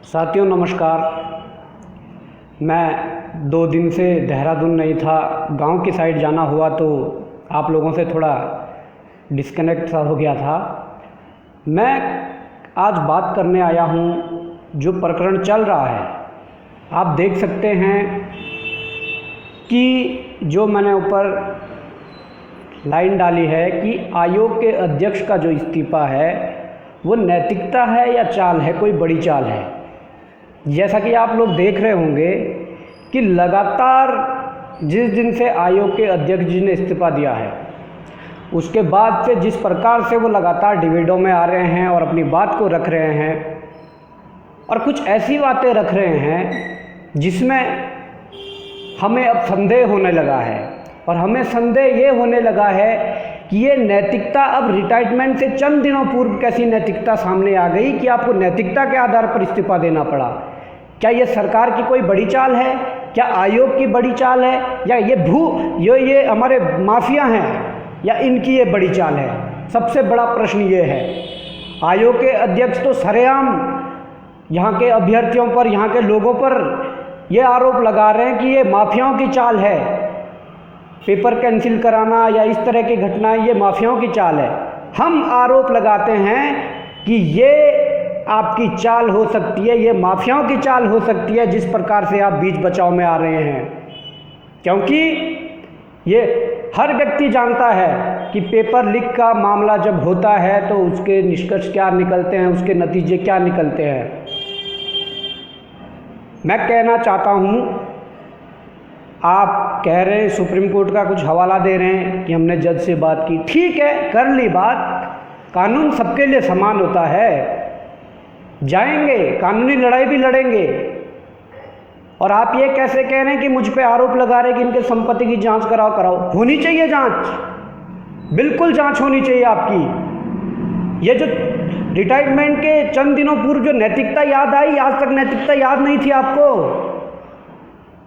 साथियों नमस्कार। मैं 2 दिन से देहरादून नहीं था, गांव की साइड जाना हुआ तो आप लोगों से थोड़ा डिस्कनेक्ट सा हो गया था। मैं आज बात करने आया हूं, जो प्रकरण चल रहा है आप देख सकते हैं कि जो मैंने ऊपर लाइन डाली है कि आयोग के अध्यक्ष का जो इस्तीफ़ा है वो नैतिकता है या चाल है, कोई बड़ी चाल है। जैसा कि आप लोग देख रहे होंगे कि लगातार जिस दिन से आयोग के अध्यक्ष जी ने इस्तीफ़ा दिया है उसके बाद से जिस प्रकार से वो लगातार डिबेटों में आ रहे हैं और अपनी बात को रख रहे हैं और कुछ ऐसी बातें रख रहे हैं जिसमें हमें अब संदेह होने लगा है। और हमें संदेह ये होने लगा है कि ये नैतिकता अब रिटायरमेंट से चंद दिनों पूर्व कैसी नैतिकता सामने आ गई कि आपको नैतिकता के आधार पर इस्तीफा देना पड़ा। क्या ये सरकार की कोई बड़ी चाल है? क्या आयोग की बड़ी चाल है? या ये हमारे माफिया हैं या इनकी ये बड़ी चाल है? सबसे बड़ा प्रश्न ये है। आयोग के अध्यक्ष तो सरेआम यहाँ के अभ्यर्थियों पर, यहाँ के लोगों पर ये आरोप लगा रहे हैं कि ये माफियाओं की चाल है, पेपर कैंसिल कराना या इस तरह की घटनाएं ये माफियाओं की चाल है। हम आरोप लगाते हैं कि ये आपकी चाल हो सकती है, ये माफियाओं की चाल हो सकती है, जिस प्रकार से आप बीच बचाव में आ रहे हैं। क्योंकि ये हर व्यक्ति जानता है कि पेपर लीक का मामला जब होता है तो उसके निष्कर्ष क्या निकलते हैं, उसके नतीजे क्या निकलते हैं। मैं कहना चाहता हूँ, आप कह रहे हैं सुप्रीम कोर्ट का कुछ हवाला दे रहे हैं कि हमने जज से बात की, ठीक है, कर ली बात। कानून सबके लिए समान होता है, जाएंगे कानूनी लड़ाई भी लड़ेंगे। और आप ये कैसे कह रहे हैं कि मुझ पे आरोप लगा रहे हैं कि इनके संपत्ति की जांच कराओ। होनी चाहिए जांच, बिल्कुल जांच होनी चाहिए आपकी। ये जो रिटायरमेंट के चंद दिनों पूर्व जो नैतिकता याद आई, आज तक नैतिकता याद नहीं थी आपको।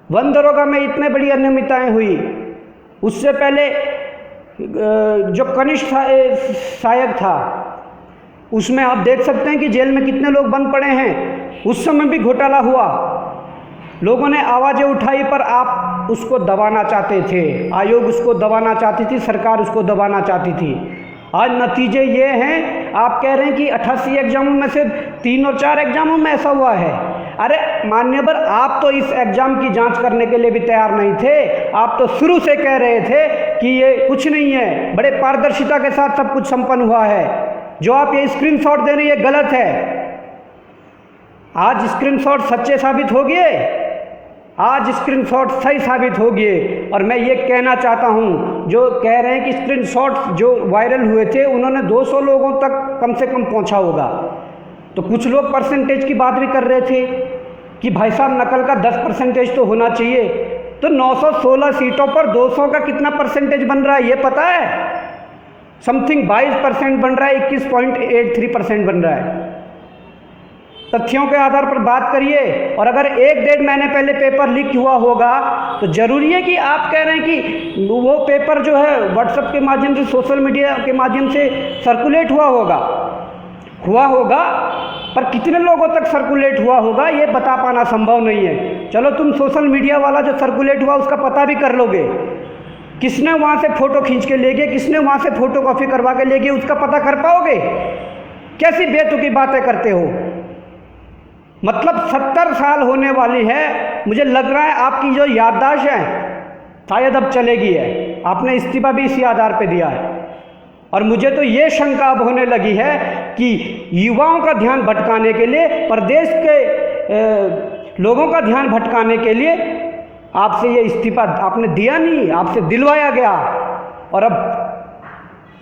वन दरोगा में इतने बड़ी अनियमितताएं हुई, उससे पहले जो कनिष्ठ सहायक था उसमें आप देख सकते हैं कि जेल में कितने लोग बंद पड़े हैं। उस समय भी घोटाला हुआ, लोगों ने आवाज़ें उठाई पर आप उसको दबाना चाहते थे, आयोग उसको दबाना चाहती थी, सरकार उसको दबाना चाहती थी। आज नतीजे ये हैं, आप कह रहे हैं कि 88 एग्जामों में से 3 और 4 एग्जामों में ऐसा हुआ है। अरे मान्यवर, आप तो इस एग्जाम की जांच करने के लिए भी तैयार नहीं थे। आप तो शुरू से कह रहे थे कि ये कुछ नहीं है, बड़े पारदर्शिता के साथ सब कुछ संपन्न हुआ है। जो आप ये स्क्रीनशॉट दे रहे हैं ये गलत है। आज स्क्रीनशॉट सच्चे साबित हो गए, आज स्क्रीनशॉट सही साबित हो गए। और मैं ये कहना चाहता हूँ, जो कह रहे हैं कि स्क्रीनशॉट जो वायरल हुए थे उन्होंने 200 लोगों तक कम से कम पहुँचा होगा, तो कुछ लोग परसेंटेज की बात भी कर रहे थे कि भाई साहब नकल का 10% तो होना चाहिए। तो 916 सीटों पर 200 का कितना परसेंटेज बन रहा है ये पता है? समथिंग 22% बन रहा है, 21.83% बन रहा है। तथ्यों के आधार पर बात करिए। और अगर 1-1.5 महीने पहले पेपर लीक हुआ होगा तो जरूरी है कि आप कह रहे हैं कि वो पेपर जो है व्हाट्सएप के माध्यम से, सोशल मीडिया के माध्यम से सर्कुलेट हुआ होगा, पर कितने लोगों तक सर्कुलेट हुआ होगा ये बता पाना संभव नहीं है। चलो तुम सोशल मीडिया वाला जो सर्कुलेट हुआ उसका पता भी कर लोगे, किसने वहाँ से फ़ोटो खींच के ले गए, किसने वहाँ से फ़ोटो कॉपी करवा के ले गए, उसका पता कर पाओगे? कैसी बेतुकी बातें करते हो। मतलब 70 साल होने वाली है, मुझे लग रहा है आपकी जो याददाश्त है शायद अब चलेगी है। आपने इस्तीफा भी इसी आधार पे दिया है। और मुझे तो ये शंका अब होने लगी है कि युवाओं का ध्यान भटकाने के लिए, प्रदेश के लोगों का ध्यान भटकाने के लिए आपसे ये इस्तीफा आपने दिया नहीं, आपसे दिलवाया गया। और अब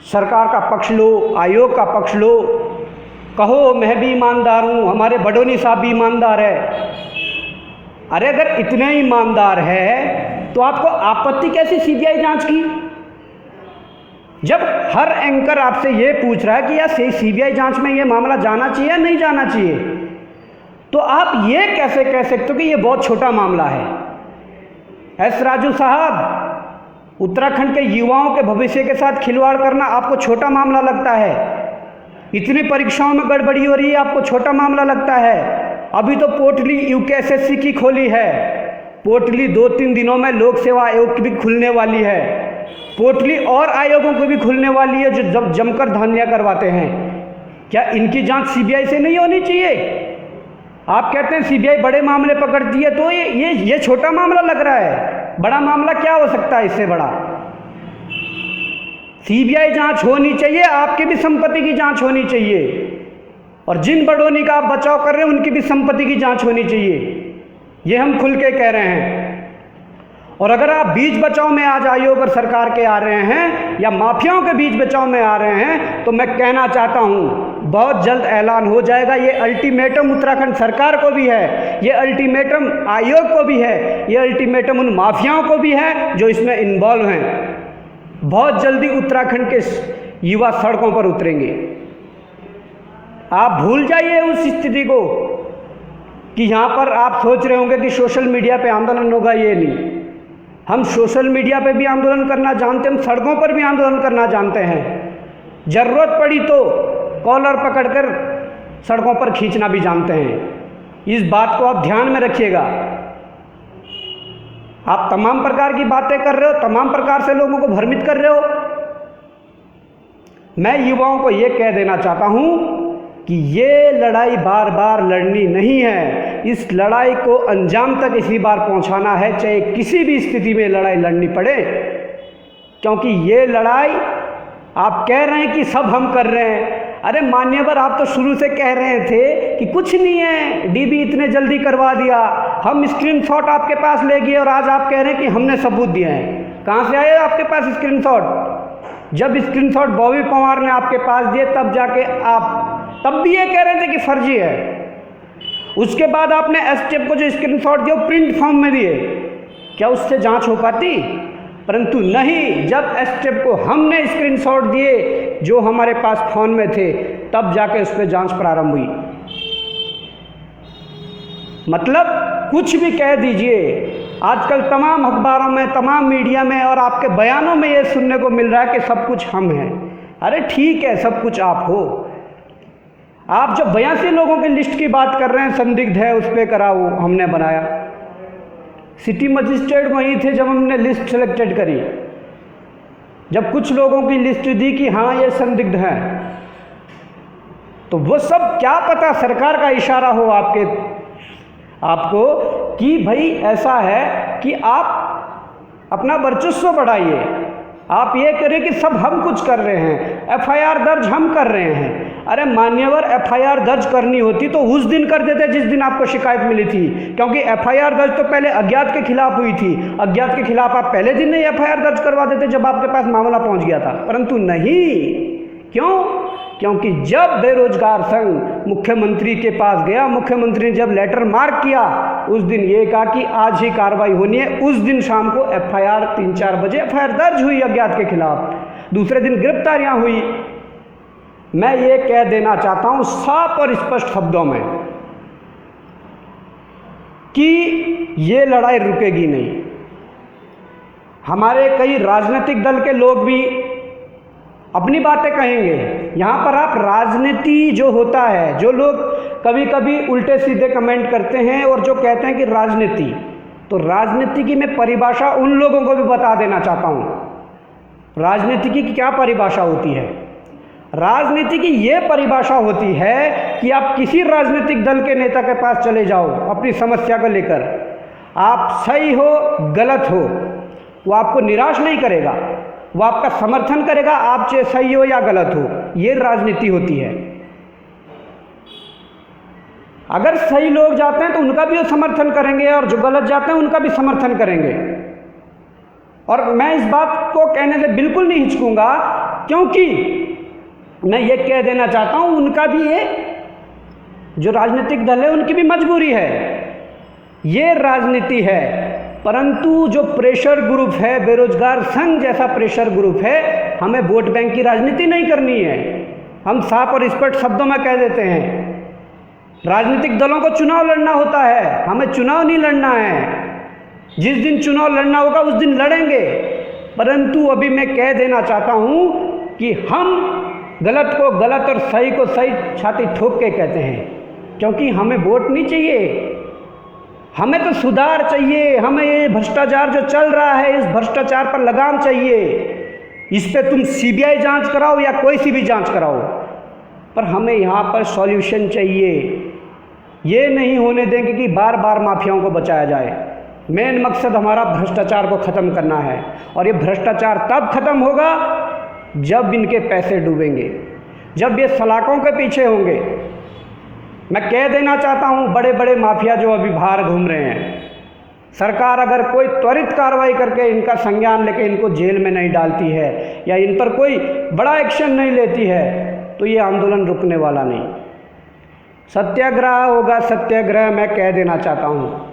सरकार का पक्ष लो, आयोग का पक्ष लो, कहो मैं भी ईमानदार हूँ, हमारे बडोनी साहब भी ईमानदार है। अरे अगर इतने ईमानदार है तो आपको आपत्ति कैसी सीबीआई जांच की? जब हर एंकर आपसे ये पूछ रहा है कि यार सीबीआई जांच में ये मामला जाना चाहिए या नहीं जाना चाहिए, तो आप ये कैसे कह सकते हो कि ये बहुत छोटा मामला है? एस राजू साहब, उत्तराखंड के युवाओं के भविष्य के साथ खिलवाड़ करना आपको छोटा मामला लगता है? इतनी परीक्षाओं में गड़बड़ी हो रही है, आपको छोटा मामला लगता है? अभी तो पोटली यूकेएसएससी की खोली है, पोटली 2-3 दिनों में लोक सेवा आयोग की भी खुलने वाली है, पोटली और आयोगों को भी खुलने वाली है जो जमकर धांधलियाँ करवाते हैं। क्या इनकी जांच सीबीआई से नहीं होनी चाहिए? आप कहते हैं सीबीआई बड़े मामले पकड़ती है, तो ये छोटा मामला लग रहा है। बड़ा मामला क्या हो सकता है इससे बड़ा? सीबीआई जांच होनी चाहिए, आपकी भी संपत्ति की जांच होनी चाहिए, और जिन बड़ोनी का आप बचाव कर रहे हैं उनकी भी संपत्ति की जांच होनी चाहिए। ये हम खुल के कह रहे हैं। और अगर आप बीच बचाव में आज आयोग और सरकार के आ रहे हैं या माफियाओं के बीच बचाव में आ रहे हैं, तो मैं कहना चाहता हूं बहुत जल्द ऐलान हो जाएगा। ये अल्टीमेटम उत्तराखंड सरकार को भी है, ये अल्टीमेटम आयोग को भी है, ये अल्टीमेटम उन माफियाओं को भी है जो इसमें इन्वॉल्व हैं। बहुत जल्दी उत्तराखंड के युवा सड़कों पर उतरेंगे। आप भूल जाइए उस स्थिति को कि यहाँ पर आप सोच रहे होंगे कि सोशल मीडिया पे आंदोलन होगा। ये नहीं, हम सोशल मीडिया पे भी आंदोलन करना जानते हैं, हम सड़कों पर भी आंदोलन करना जानते हैं। ज़रूरत पड़ी तो कॉलर पकड़कर सड़कों पर खींचना भी जानते हैं। इस बात को आप ध्यान में रखिएगा। आप तमाम प्रकार की बातें कर रहे हो, तमाम प्रकार से लोगों को भ्रमित कर रहे हो। मैं युवाओं को ये कह देना चाहता हूँ कि ये लड़ाई बार बार लड़नी नहीं है। इस लड़ाई को अंजाम तक इसी बार पहुंचाना है, चाहे किसी भी स्थिति में लड़ाई लड़नी पड़े। क्योंकि ये लड़ाई आप कह रहे हैं कि सब हम कर रहे हैं। अरे मान्यवर, आप तो शुरू से कह रहे थे कि कुछ नहीं है, डीबी इतने जल्दी करवा दिया, हम स्क्रीनशॉट आपके पास ले गए, और आज आप कह रहे हैं कि हमने सबूत दिए हैं। कहाँ से आए आपके पास स्क्रीनशॉट? जब स्क्रीनशॉट बॉबी पवार ने आपके पास दिए तब जाके आप तब भी ये कह रहे थे कि फर्जी है। उसके बाद आपने एसटीएफ को जो स्क्रीनशॉट दिए प्रिंट फॉर्म में दिए, क्या उससे जांच हो पाती? परंतु नहीं, जब एसटीएफ को हमने स्क्रीनशॉट दिए जो हमारे पास फोन में थे, तब जाके उस पर जांच प्रारंभ हुई। मतलब कुछ भी कह दीजिए, आजकल तमाम अखबारों में, तमाम मीडिया में और आपके बयानों में ये सुनने को मिल रहा है कि सब कुछ हम हैं। अरे ठीक है, सब कुछ आप हो। आप जो 82 लोगों की लिस्ट की बात कर रहे हैं, संदिग्ध है उस पर कराओ, हमने बनाया। सिटी मजिस्ट्रेट वहीं थे जब हमने लिस्ट सेलेक्टेड करी, जब कुछ लोगों की लिस्ट दी कि हाँ ये संदिग्ध है, तो वो सब क्या पता सरकार का इशारा हो आपको कि भाई ऐसा है कि आप अपना वर्चस्व बढ़ाइए। आप ये करें कि सब हम कुछ कर रहे हैं, एफआईआर दर्ज हम कर रहे हैं। अरे मान्यवर, एफआईआर दर्ज करनी होती तो उस दिन कर देते जिस दिन आपको शिकायत मिली थी, क्योंकि एफआईआर दर्ज तो पहले अज्ञात के खिलाफ हुई थी। अज्ञात के खिलाफ आप पहले दिन ही एफआईआर दर्ज करवा देते जब आपके पास मामला पहुंच गया था, परंतु नहीं। क्यों? क्योंकि जब बेरोजगार संघ मुख्यमंत्री के पास गया, मुख्यमंत्री ने जब लेटर मार्क किया, उस दिन ये कहा कि आज ही कार्रवाई होनी है। उस दिन शाम को एफआईआर 3-4 बजे एफआईआर दर्ज हुई अज्ञात के खिलाफ, दूसरे दिन गिरफ्तारियां हुई। मैं ये कह देना चाहता हूं साफ और स्पष्ट शब्दों में कि ये लड़ाई रुकेगी नहीं। हमारे कई राजनीतिक दल के लोग भी अपनी बातें कहेंगे। यहाँ पर आप राजनीति जो होता है, जो लोग कभी कभी उल्टे सीधे कमेंट करते हैं और जो कहते हैं कि राजनीति, तो राजनीति की मैं परिभाषा उन लोगों को भी बता देना चाहता हूँ। राजनीति की क्या परिभाषा होती है? राजनीति की ये परिभाषा होती है कि आप किसी राजनीतिक दल के नेता के पास चले जाओ अपनी समस्या को लेकर, आप सही हो गलत हो, वो आपको निराश नहीं करेगा, वो आपका समर्थन करेगा, आप चाहे सही हो या गलत हो। ये राजनीति होती है। अगर सही लोग जाते हैं तो उनका भी समर्थन करेंगे, और जो गलत जाते हैं उनका भी समर्थन करेंगे। और मैं इस बात को कहने से बिल्कुल नहीं हिचकूंगा, क्योंकि मैं ये कह देना चाहता हूं उनका भी ये जो राजनीतिक दल है उनकी भी मजबूरी है, ये राजनीति है। परंतु जो प्रेशर ग्रुप है, बेरोजगार संघ जैसा प्रेशर ग्रुप है, हमें वोट बैंक की राजनीति नहीं करनी है। हम साफ और स्पष्ट शब्दों में कह देते हैं, राजनीतिक दलों को चुनाव लड़ना होता है, हमें चुनाव नहीं लड़ना है। जिस दिन चुनाव लड़ना होगा उस दिन लड़ेंगे। परंतु अभी मैं कह देना चाहता हूं कि हम गलत को गलत और सही को सही छाती ठोक के कहते हैं। क्योंकि हमें वोट नहीं चाहिए, हमें तो सुधार चाहिए। हमें ये भ्रष्टाचार जो चल रहा है, इस भ्रष्टाचार पर लगाम चाहिए। इस पे तुम सीबीआई जांच कराओ या कोई सी भी जांच कराओ, पर हमें यहाँ पर सॉल्यूशन चाहिए। ये नहीं होने देंगे कि बार बार माफियाओं को बचाया जाए। मेन मकसद हमारा भ्रष्टाचार को ख़त्म करना है, और ये भ्रष्टाचार तब ख़त्म होगा जब इनके पैसे डूबेंगे, जब ये सलाखों के पीछे होंगे। मैं कह देना चाहता हूँ, बड़े बड़े माफिया जो अभी बाहर घूम रहे हैं, सरकार अगर कोई त्वरित कार्रवाई करके इनका संज्ञान लेके इनको जेल में नहीं डालती है या इन पर कोई बड़ा एक्शन नहीं लेती है, तो ये आंदोलन रुकने वाला नहीं। सत्याग्रह होगा, सत्याग्रह। मैं कह देना चाहता हूँ,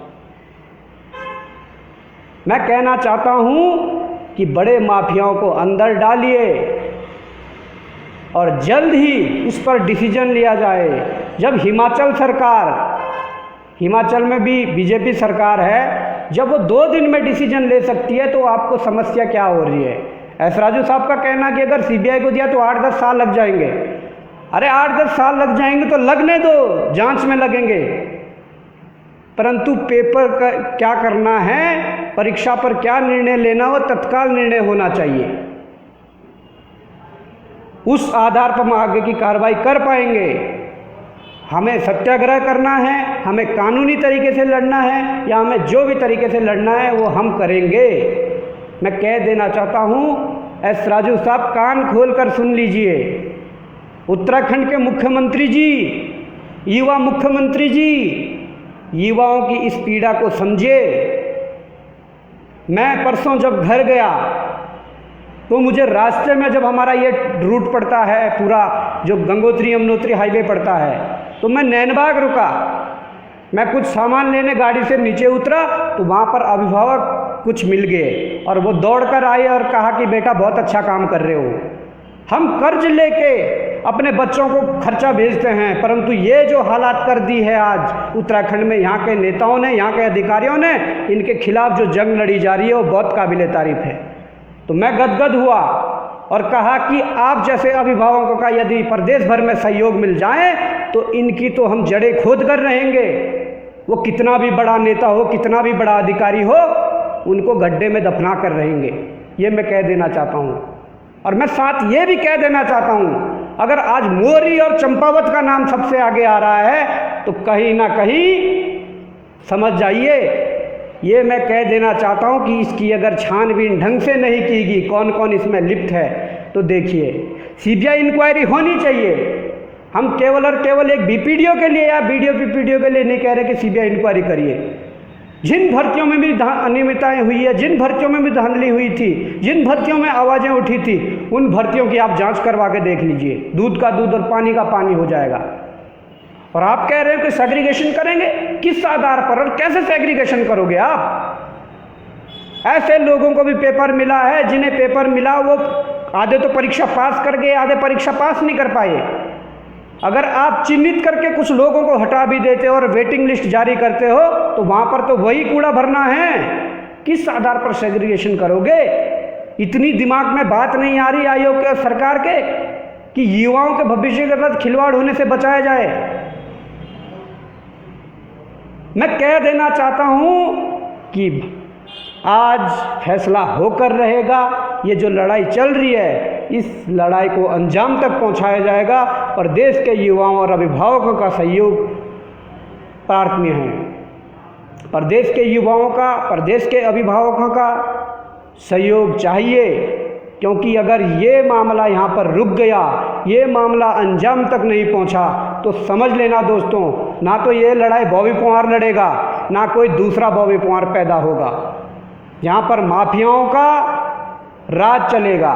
मैं कहना चाहता हूँ कि बड़े माफियाओं को अंदर डालिए और जल्द ही इस पर डिसीजन लिया जाए। जब हिमाचल में भी बीजेपी सरकार है, जब वो 2 दिन में डिसीजन ले सकती है, तो आपको समस्या क्या हो रही है? एस राजू साहब का कहना कि अगर सीबीआई को दिया तो 8-10 साल लग जाएंगे। अरे 8-10 साल लग जाएंगे तो लगने दो, जांच में लगेंगे, परंतु पेपर का क्या करना है, परीक्षा पर क्या निर्णय लेना हो, तत्काल निर्णय होना चाहिए। उस आधार पर हम आगे की कार्रवाई कर पाएंगे। हमें सत्याग्रह करना है, हमें कानूनी तरीके से लड़ना है, या हमें जो भी तरीके से लड़ना है वो हम करेंगे। मैं कह देना चाहता हूँ, एस राजू साहब कान खोल कर सुन लीजिए। उत्तराखंड के मुख्यमंत्री जी, युवा मुख्यमंत्री जी, युवाओं की इस पीड़ा को समझे। मैं परसों जब घर गया तो मुझे रास्ते में, जब हमारा ये रूट पड़ता है पूरा, जो गंगोत्री यमुनोत्री हाईवे पड़ता है, तो मैं नैनबाग रुका। मैं कुछ सामान लेने गाड़ी से नीचे उतरा तो वहाँ पर अभिभावक कुछ मिल गए और वो दौड़ कर आए और कहा कि बेटा बहुत अच्छा काम कर रहे हो। हम कर्ज लेके अपने बच्चों को खर्चा भेजते हैं, परंतु ये जो हालात कर दी है आज उत्तराखंड में, यहाँ के नेताओं ने, यहाँ के अधिकारियों ने, इनके खिलाफ जो जंग लड़ी जा रही है वो बहुत काबिले तारीफ है। तो मैं गदगद हुआ और कहा कि आप जैसे अभिभावकों का यदि प्रदेश भर में सहयोग मिल जाए तो इनकी तो हम जड़ें खोद कर रहेंगे। वो कितना भी बड़ा नेता हो, कितना भी बड़ा अधिकारी हो, उनको गड्ढे में दफना कर रहेंगे। ये मैं कह देना चाहता हूँ। और मैं साथ ये भी कह देना चाहता हूँ, अगर आज मोरी और चंपावत का नाम सबसे आगे आ रहा है तो कहीं ना कहीं समझ जाइए, ये मैं कह देना चाहता हूँ कि इसकी अगर छानबीन ढंग से नहीं कीगी, कौन कौन इसमें लिप्त है, तो देखिए सीबीआई इंक्वायरी होनी चाहिए। हम केवल और केवल एक बीपीडीओ के लिए या बीडीओ पीपीडीओ के लिए नहीं कह रहे कि सीबीआई इंक्वायरी करिए। जिन भर्तियों में भी अनियमितताएं हुई है, जिन भर्तियों में भी धांधली हुई थी, जिन भर्तियों में आवाज़ें उठी थी, उन भर्तियों की आप जांच करवा के देख लीजिए। दूध का दूध और पानी का पानी हो जाएगा। और आप कह रहे हो कि सेग्रीगेशन करेंगे, किस आधार पर और कैसे सेग्रीगेशन करोगे आप? ऐसे लोगों को भी पेपर मिला है, जिन्हें पेपर मिला वो आधे तो परीक्षा पास कर गए, आधे परीक्षा पास नहीं कर पाए। अगर आप चिन्हित करके कुछ लोगों को हटा भी देते हो और वेटिंग लिस्ट जारी करते हो तो वहाँ पर तो वही कूड़ा भरना है। किस आधार पर सेग्रीगेशन करोगे? इतनी दिमाग में बात नहीं आ रही आयोग के, सरकार के, कि युवाओं के भविष्य के साथ खिलवाड़ होने से बचाया जाए। मैं कह देना चाहता हूँ कि आज फैसला होकर रहेगा। ये जो लड़ाई चल रही है, इस लड़ाई को अंजाम तक पहुंचाया जाएगा और देश के युवाओं और अभिभावकों का सहयोग प्रार्थनीय है। प्रदेश के युवाओं का, प्रदेश के अभिभावकों का सहयोग चाहिए, क्योंकि अगर ये मामला यहाँ पर रुक गया, ये मामला अंजाम तक नहीं पहुँचा, तो समझ लेना दोस्तों, ना तो ये लड़ाई बॉबी पंवार लड़ेगा, ना कोई दूसरा बॉबी पंवार पैदा होगा। यहाँ पर माफियाओं का राज चलेगा,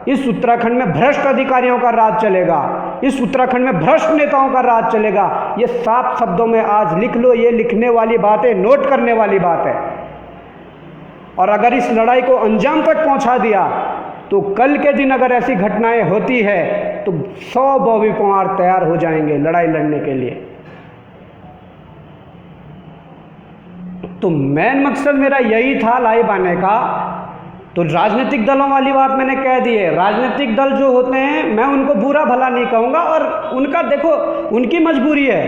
इस उत्तराखंड में भ्रष्ट अधिकारियों का राज चलेगा, इस उत्तराखंड में भ्रष्ट नेताओं का राज चलेगा। ये साफ शब्दों में आज लिख लो, ये लिखने वाली बात है, नोट करने वाली बात है। और अगर इस लड़ाई को अंजाम तक पहुंचा दिया तो कल के दिन अगर ऐसी घटनाएं होती है तो 100 बॉबी पंवार तैयार हो जाएंगे लड़ाई लड़ने के लिए। तो मेन मकसद मेरा यही था लाइव आने का। तो राजनीतिक दलों वाली बात मैंने कह दी है। राजनीतिक दल जो होते हैं, मैं उनको बुरा भला नहीं कहूँगा, और उनका देखो, उनकी मजबूरी है।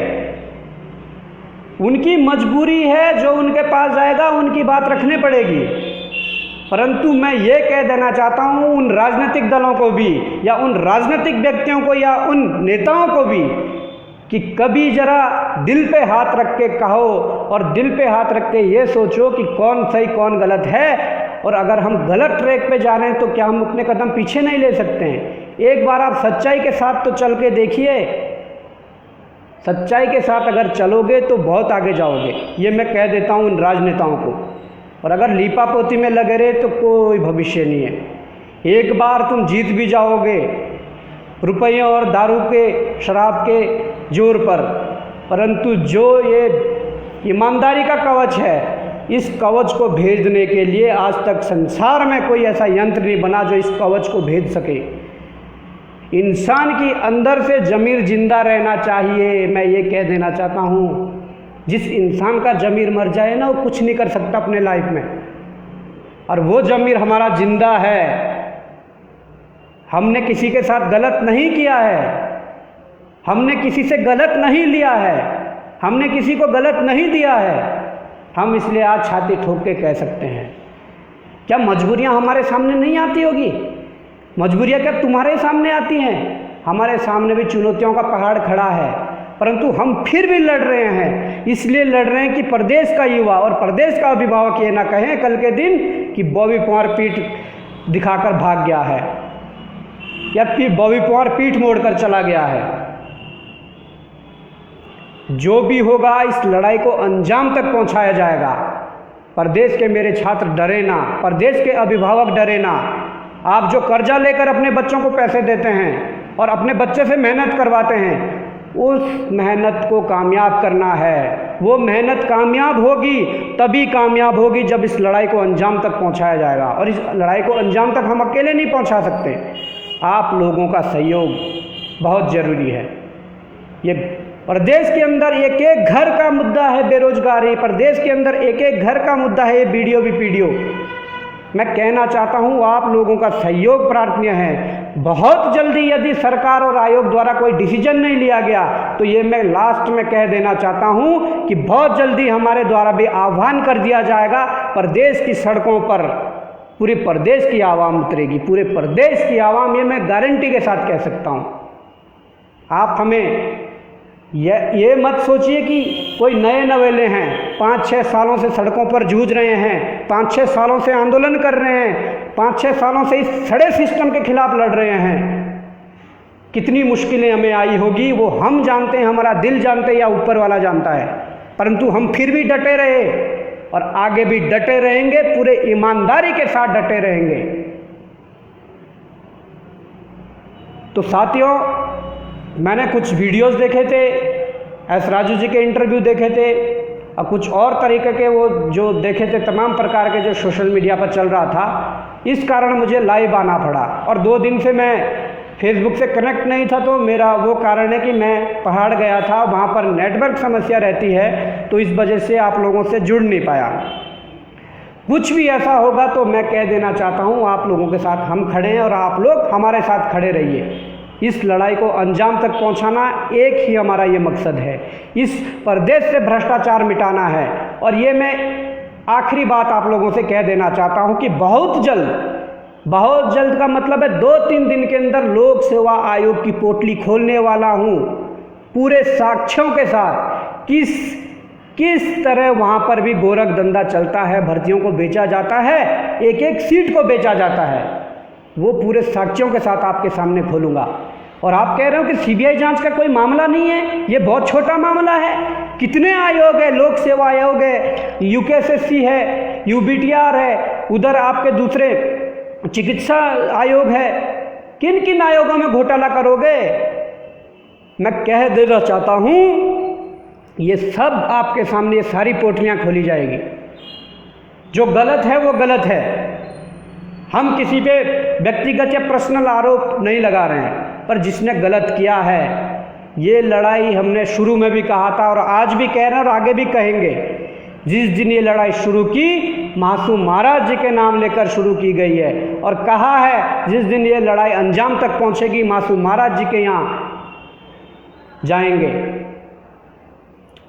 उनकी मजबूरी है, जो उनके पास जाएगा उनकी बात रखनी पड़ेगी। परंतु मैं ये कह देना चाहता हूँ उन राजनीतिक दलों को भी, या उन राजनीतिक व्यक्तियों को, या उन नेताओं को भी, कि कभी ज़रा दिल पे हाथ रख के कहो और दिल पे हाथ रख के ये सोचो कि कौन सही कौन गलत है। और अगर हम गलत ट्रैक पे जा रहे हैं तो क्या हम उतने कदम पीछे नहीं ले सकते हैं? एक बार आप सच्चाई के साथ तो चल के देखिए। सच्चाई के साथ अगर चलोगे तो बहुत आगे जाओगे, ये मैं कह देता हूँ उन राजनेताओं को। और अगर लीपापोती में लगे रहे तो कोई भविष्य नहीं है। एक बार तुम जीत भी जाओगे रुपयों और दारू के, शराब के जोर पर, परंतु जो ये ईमानदारी का कवच है, इस कवच को भेदने के लिए आज तक संसार में कोई ऐसा यंत्र नहीं बना जो इस कवच को भेद सके। इंसान की अंदर से ज़मीर जिंदा रहना चाहिए। मैं ये कह देना चाहता हूँ, जिस इंसान का ज़मीर मर जाए ना, वो कुछ नहीं कर सकता अपने लाइफ में, और वो ज़मीर हमारा जिंदा है। हमने किसी के साथ गलत नहीं किया है, हमने किसी से गलत नहीं लिया है, हमने किसी को गलत नहीं दिया है। हम इसलिए आज छाती ठोक के कह सकते हैं। क्या मजबूरियां हमारे सामने नहीं आती होगी? मजबूरियां क्या तुम्हारे सामने आती हैं? हमारे सामने भी चुनौतियों का पहाड़ खड़ा है, परंतु हम फिर भी लड़ रहे हैं। इसलिए लड़ रहे हैं कि प्रदेश का युवा और प्रदेश का अभिभावक ये ना कहें कल के दिन कि बॉबी पवार पीठ दिखाकर भाग गया है, या फिर बॉबी पवार पीठ मोड़कर चला गया है। जो भी होगा, इस लड़ाई को अंजाम तक पहुंचाया जाएगा। प्रदेश के मेरे छात्र डरे ना, प्रदेश के अभिभावक डरे ना। आप जो कर्जा लेकर अपने बच्चों को पैसे देते हैं और अपने बच्चे से मेहनत करवाते हैं, उस मेहनत को कामयाब करना है। वो मेहनत कामयाब होगी, तभी कामयाब होगी जब इस लड़ाई को अंजाम तक पहुंचाया जाएगा। और इस लड़ाई को अंजाम तक हम अकेले नहीं पहुंचा सकते, आप लोगों का सहयोग बहुत ज़रूरी है। ये प्रदेश के अंदर एक एक घर का मुद्दा है बेरोजगारी, प्रदेश के अंदर एक एक घर का मुद्दा है ये बीडीओ बीपीडीओ। मैं कहना चाहता हूँ आप लोगों का सहयोग प्रार्थनीय है। बहुत जल्दी यदि सरकार और आयोग द्वारा कोई डिसीजन नहीं लिया गया तो ये मैं लास्ट में कह देना चाहता हूँ कि बहुत जल्दी हमारे द्वारा भी आह्वान कर दिया जाएगा। प्रदेश की सड़कों पर पूरे प्रदेश की आवाम उतरेगी, पूरे प्रदेश की आवाम, ये मैं गारंटी के साथ कह सकता हूँ। आप हमें ये मत सोचिए कि कोई नए नवेले हैं, 5-6 सालों से सड़कों पर जूझ रहे हैं, 5-6 सालों से आंदोलन कर रहे हैं, 5-6 सालों से इस सड़े सिस्टम के खिलाफ लड़ रहे हैं। कितनी मुश्किलें हमें आई होगी वो हम जानते हैं, हमारा दिल जानते हैं या ऊपर वाला जानता है, परंतु हम फिर भी डटे रहे और आगे भी डटे रहेंगे, पूरे ईमानदारी के साथ डटे रहेंगे। तो साथियों, मैंने कुछ वीडियोस देखे थे, एस राजू जी के इंटरव्यू देखे थे, और कुछ और तरीके के वो जो देखे थे, तमाम प्रकार के जो सोशल मीडिया पर चल रहा था। इस कारण मुझे लाइव आना पड़ा, और 2 दिन से मैं फेसबुक से कनेक्ट नहीं था। तो मेरा वो कारण है कि मैं पहाड़ गया था, वहाँ पर नेटवर्क समस्या रहती है, तो इस वजह से आप लोगों से जुड़ नहीं पाया। कुछ भी ऐसा होगा तो मैं कह देना चाहता हूँ आप लोगों के साथ हम खड़े हैं, और आप लोग हमारे साथ खड़े रहिए। इस लड़ाई को अंजाम तक पहुंचाना एक ही हमारा ये मकसद है, इस प्रदेश से भ्रष्टाचार मिटाना है। और ये मैं आखिरी बात आप लोगों से कह देना चाहता हूं कि बहुत जल्द का मतलब है 2-3 दिन के अंदर लोक सेवा आयोग की पोटली खोलने वाला हूं, पूरे साक्ष्यों के साथ। किस तरह वहां पर भी गोरख धंधा चलता है, भर्तियों को बेचा जाता है, एक एक सीट को बेचा जाता है, वो पूरे साक्ष्यों के साथ आपके सामने खोलूंगा। और आप कह रहे हो कि सीबीआई जांच का कोई मामला नहीं है, ये बहुत छोटा मामला है। कितने आयोग है, लोक सेवा आयोग है, यूकेएसएससी है, यूबीटीआर है, उधर आपके दूसरे चिकित्सा आयोग है, किन किन आयोगों में घोटाला करोगे? मैं कह देना चाहता हूँ ये सब आपके सामने, ये सारी पोटलियाँ खोली जाएगी। जो गलत है वो गलत है। हम किसी पे व्यक्तिगत या पर्सनल आरोप नहीं लगा रहे हैं, पर जिसने गलत किया है, ये लड़ाई हमने शुरू में भी कहा था और आज भी कह रहे हैं और आगे भी कहेंगे। जिस दिन ये लड़ाई शुरू की, मासूम महाराज जी के नाम लेकर शुरू की गई है, और कहा है जिस दिन ये लड़ाई अंजाम तक पहुंचेगी, मासूम महाराज जी के यहाँ जाएंगे।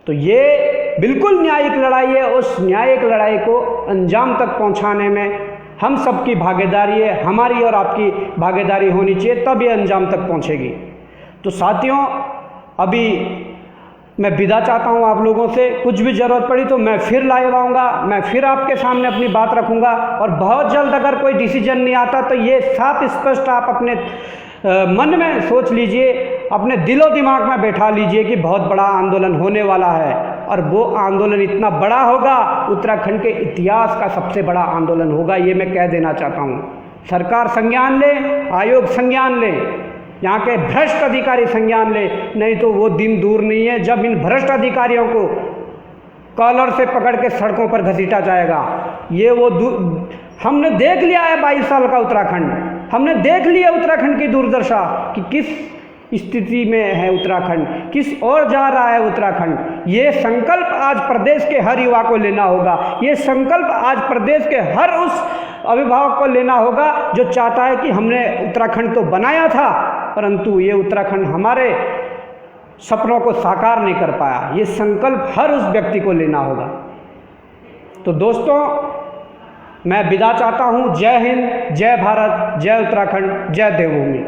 तो ये बिल्कुल न्यायिक लड़ाई है। उस न्यायिक लड़ाई को अंजाम तक पहुंचाने में हम सबकी भागीदारी है, हमारी और आपकी भागीदारी होनी चाहिए, तब ये अंजाम तक पहुंचेगी। तो साथियों, अभी मैं विदा चाहता हूँ आप लोगों से। कुछ भी ज़रूरत पड़ी तो मैं फिर लाइव आऊँगा, मैं फिर आपके सामने अपनी बात रखूँगा। और बहुत जल्द अगर कोई डिसीजन नहीं आता तो ये साफ स्पष्ट आप अपने मन में सोच लीजिए, अपने दिलो दिमाग में बैठा लीजिए कि बहुत बड़ा आंदोलन होने वाला है। और वो आंदोलन इतना बड़ा होगा, उत्तराखंड के इतिहास का सबसे बड़ा आंदोलन होगा, ये मैं कह देना चाहता हूँ। सरकार संज्ञान ले, आयोग संज्ञान ले, यहाँ के भ्रष्ट अधिकारी संज्ञान ले, नहीं तो वो दिन दूर नहीं है जब इन भ्रष्ट अधिकारियों को कॉलर से पकड़ के सड़कों पर घसीटा जाएगा। ये वो हमने देख लिया है 22 साल का उत्तराखंड, हमने देख लिया उत्तराखंड की दुर्दशा कि किस स्थिति में है उत्तराखंड, किस ओर जा रहा है उत्तराखंड। ये संकल्प आज प्रदेश के हर युवा को लेना होगा, ये संकल्प आज प्रदेश के हर उस अभिभावक को लेना होगा जो चाहता है कि हमने उत्तराखंड तो बनाया था परंतु ये उत्तराखंड हमारे सपनों को साकार नहीं कर पाया। ये संकल्प हर उस व्यक्ति को लेना होगा। तो दोस्तों, मैं विदा चाहता हूँ। जय हिंद, जय भारत, जय उत्तराखंड, जय देवभूमि।